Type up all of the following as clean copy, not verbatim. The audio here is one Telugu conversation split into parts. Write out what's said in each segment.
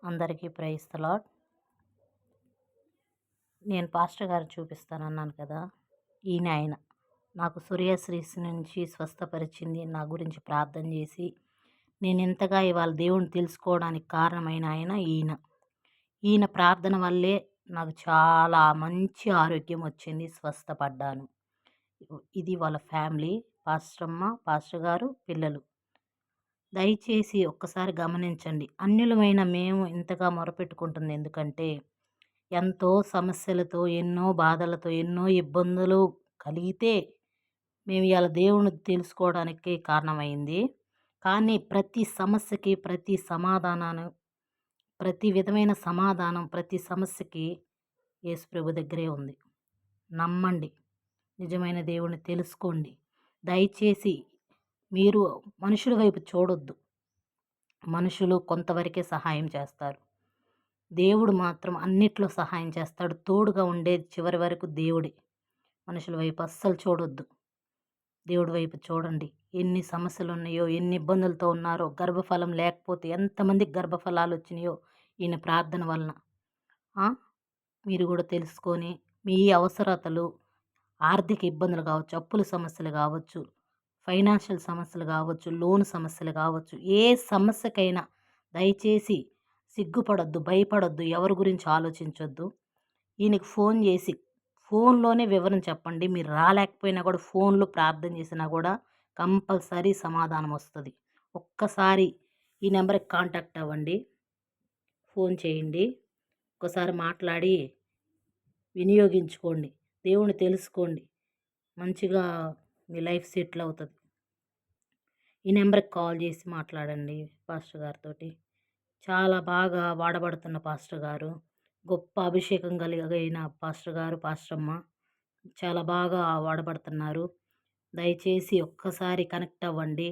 అందరికీ ప్రైజ్ ది లార్డ్. నేను పాస్టర్ గారు చూపిస్తానన్నాను కదా, ఆయన నాకు సూర్యశ్రీస్ నుంచి స్వస్థపరిచింది, నా గురించి ప్రార్థన చేసి నేను ఇంతగా ఇవాళ దేవుణ్ణి తెలుసుకోవడానికి కారణమైన ఈయన ప్రార్థన వల్లే నాకు చాలా మంచి ఆరోగ్యం వచ్చింది, స్వస్థపడ్డాను. ఇది వాళ్ళ ఫ్యామిలీ, పాస్టమ్మ, పాస్టర్ గారు, పిల్లలు. దయచేసి ఒక్కసారి గమనించండి. అన్యులమైన మేము ఇంతగా మొరపెట్టుకుంటుంది ఎందుకంటే, ఎంతో సమస్యలతో, ఎన్నో బాధలతో, ఎన్నో ఇబ్బందులు కలిగితే మేము ఇవాళ దేవుణ్ణి తెలుసుకోవడానికి కారణమైంది. కానీ ప్రతి సమస్యకి, ప్రతి విధమైన సమాధానం, ప్రతి సమస్యకి యేసుప్రభు దగ్గరే ఉంది. నమ్మండి, నిజమైన దేవుణ్ణి తెలుసుకోండి. దయచేసి మీరు మనుషుల వైపు చూడొద్దు. మనుషులు కొంతవరకే సహాయం చేస్తారు, దేవుడు మాత్రం అన్నిట్లో సహాయం చేస్తాడు. తోడుగా ఉండేది చివరి వరకు దేవుడే. మనుషుల వైపు అస్సలు చూడొద్దు, దేవుడి వైపు చూడండి. ఎన్ని సమస్యలు ఉన్నాయో, ఎన్ని ఇబ్బందులతో ఉన్నారో, గర్భఫలం లేకపోతే ఎంతమందికి గర్భఫలాలు వచ్చినాయో ఈయన ప్రార్థన వలన మీరు కూడా తెలుసుకొని మీ అవసరతలు, ఆర్థిక ఇబ్బందులు కావచ్చు, అప్పుల సమస్యలు కావచ్చు, ఫైనాన్షియల్ సమస్యలు కావచ్చు, లోన్ సమస్యలు కావచ్చు, ఏ సమస్యకైనా దయచేసి సిగ్గుపడొద్దు, భయపడొద్దు, ఎవరి గురించి ఆలోచించొద్దు. ఈయనకి ఫోన్ చేసి ఫోన్లోనే వివరం చెప్పండి. మీరు రాలేకపోయినా కూడా ఫోన్లో ప్రార్థన చేసినా కూడా కంపల్సరీ సమాధానం వస్తుంది. ఒక్కసారి ఈ నెంబర్కి కాంటాక్ట్ అవ్వండి, ఫోన్ చేయండి, ఒక్కసారి మాట్లాడి వినియోగించుకోండి, దేవుని తెలుసుకోండి, మంచిగా మీ లైఫ్ సెటిల్ అవుతుంది. ఈ నెంబర్కి కాల్ చేసి మాట్లాడండి పాస్టర్ గారితో. చాలా బాగా వాడబడుతున్న పాస్టర్ గారు, గొప్ప అభిషేకం కలిగిన పాస్టర్ గారు, పాస్టమ్మ చాలా బాగా వాడబడుతున్నారు. దయచేసి ఒక్కసారి కనెక్ట్ అవ్వండి,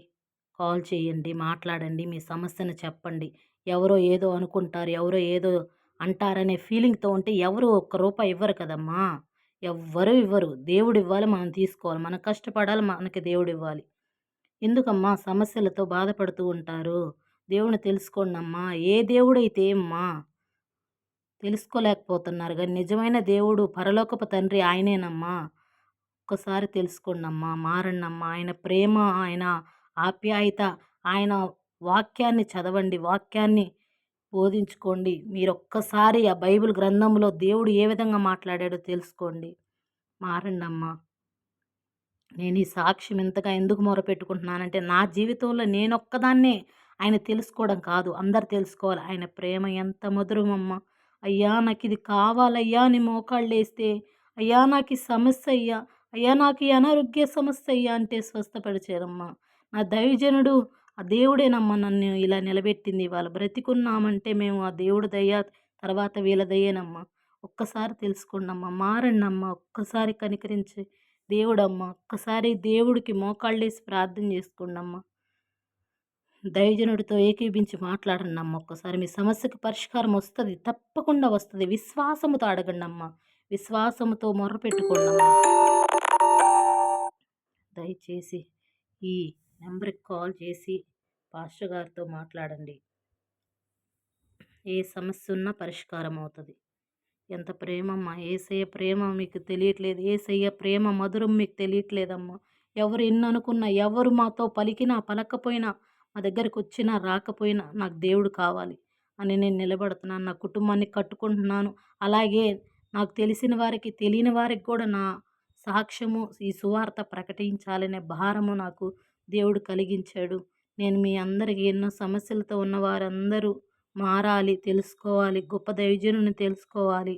కాల్ చేయండి, మాట్లాడండి, మీ సమస్యను చెప్పండి. ఎవరో ఏదో అనుకుంటారు, ఎవరో ఏదో అంటారనే ఫీలింగ్తో ఉంటే ఎవరు ఒక్క రూపాయి ఇవ్వరు కదమ్మా. ఎవ్వరూ ఇవ్వరు. దేవుడు ఇవ్వాలి, మనం తీసుకోవాలి. మనం కష్టపడాలి, మనకి దేవుడు ఇవ్వాలి. ఎందుకమ్మా సమస్యలతో బాధపడుతూ ఉంటారు? దేవుని తెలుసుకోండి అమ్మా. ఏ దేవుడైతే ఏమ్మా తెలుసుకోలేకపోతున్నారు, కానీ నిజమైన దేవుడు పరలోకపు తండ్రి ఆయనేనమ్మా. ఒక్కసారి తెలుసుకోండి అమ్మా, మారండి అమ్మా. ఆయన ప్రేమ, ఆయన ఆప్యాయత, ఆయన వాక్యాన్ని చదవండి, వాక్యాన్ని బోధించుకోండి. మీరు ఒక్కసారి ఆ బైబిల్ గ్రంథంలో దేవుడు ఏ విధంగా మాట్లాడాడో తెలుసుకోండి. మారండి అమ్మా. నేను ఈ సాక్ష్యం ఇంతగా ఎందుకు మొరపెట్టుకుంటున్నానంటే, నా జీవితంలో నేనొక్కదాన్నే ఆయన తెలుసుకోవడం కాదు, అందరు తెలుసుకోవాలి. ఆయన ప్రేమ ఎంత మధురమమ్మా. అయ్యా నాకు ఇది కావాలయ్యా అని మోకాళ్ళేస్తే, అయ్యా నాకు ఈ సమస్య అయ్యా, అయ్యా నాకు ఈ అనారోగ్య సమస్య అయ్యా అంటే స్వస్థపరిచారమ్మా. నా దైవజనుడు ఆ దేవుడేనమ్మా నన్ను ఇలా నిలబెట్టింది. ఇవాళ బ్రతికున్నామంటే మేము ఆ దేవుడి దయ, తర్వాత వీళ్ళ దయ్యేనమ్మా. ఒక్కసారి తెలుసుకోండమ్మా, మారండమ్మా. ఒక్కసారి కనికరించి దేవుడమ్మా, ఒక్కసారి దేవుడికి మోకాళ్ళేసి ప్రార్థన చేసుకోండమ్మా. దైవజనుడితో ఏకీభించి మాట్లాడండి అమ్మ. ఒక్కసారి మీ సమస్యకు పరిష్కారం వస్తుంది, తప్పకుండా వస్తుంది. విశ్వాసముతో అడగండి అమ్మ, విశ్వాసముతో మొర్రపెట్టుకోండమ్మా. దయచేసి ఈ నెంబర్కి కాల్ చేసి పాస్టర్ గారితో మాట్లాడండి. ఏ సమస్య ఉన్నా పరిష్కారం అవుతుంది. ఎంత ప్రేమమ్మా, యేసయ్య ప్రేమ మీకు తెలియట్లేదు. యేసయ్య ప్రేమ మధురం మీకు తెలియట్లేదమ్మా. ఎవరు ఎన్ని అనుకున్నా, ఎవరు మాతో పలికినా పలకపోయినా, మా దగ్గరికి వచ్చినా రాకపోయినా నాకు దేవుడు కావాలి అని నేను నిలబడుతున్నాను. నా కుటుంబాన్ని కట్టుకుంటున్నాను. అలాగే నాకు తెలిసిన వారికి, తెలియని వారికి కూడా నా సాక్ష్యము, ఈ సువార్త ప్రకటించాలనే భారము నాకు దేవుడు కలిగించాడు. నేను మీ అందరికీ, ఎన్నో సమస్యలతో ఉన్న వారందరూ మారాలి, తెలుసుకోవాలి, గొప్ప దైవజనుని తెలుసుకోవాలి,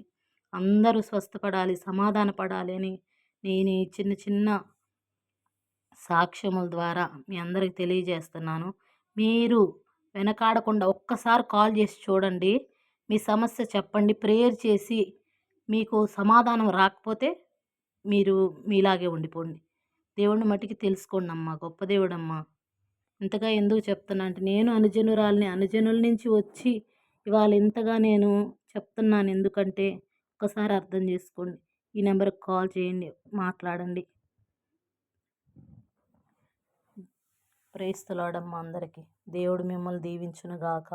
అందరూ స్వస్థపడాలి, సమాధాన పడాలి అని నేను ఈ చిన్న చిన్న సాక్ష్యముల ద్వారా మీ అందరికి తెలియజేస్తున్నాను. మీరు వెనకాడకుండా ఒక్కసారి కాల్ చేసి చూడండి, మీ సమస్య చెప్పండి, ప్రేయర్ చేసి మీకు సమాధానం రాకపోతే మీరు మీలాగే ఉండిపోండి. దేవుడిని మట్టికి తెలుసుకోండి అమ్మా, గొప్ప దేవుడమ్మా. ఇంతగా ఎందుకు చెప్తున్నా అంటే, నేను అనుజనురాల్ని, అనుజనుల నుంచి వచ్చి ఇవాళ ఇంతగా నేను చెప్తున్నాను. ఎందుకంటే ఒక్కసారి అర్థం చేసుకోండి. ఈ నెంబర్కి కాల్ చేయండి, మాట్లాడండి. ప్రైజ్ ది లార్డ్ అమ్మా అందరికీ. దేవుడు మిమ్మల్ని దీవించునుగాక.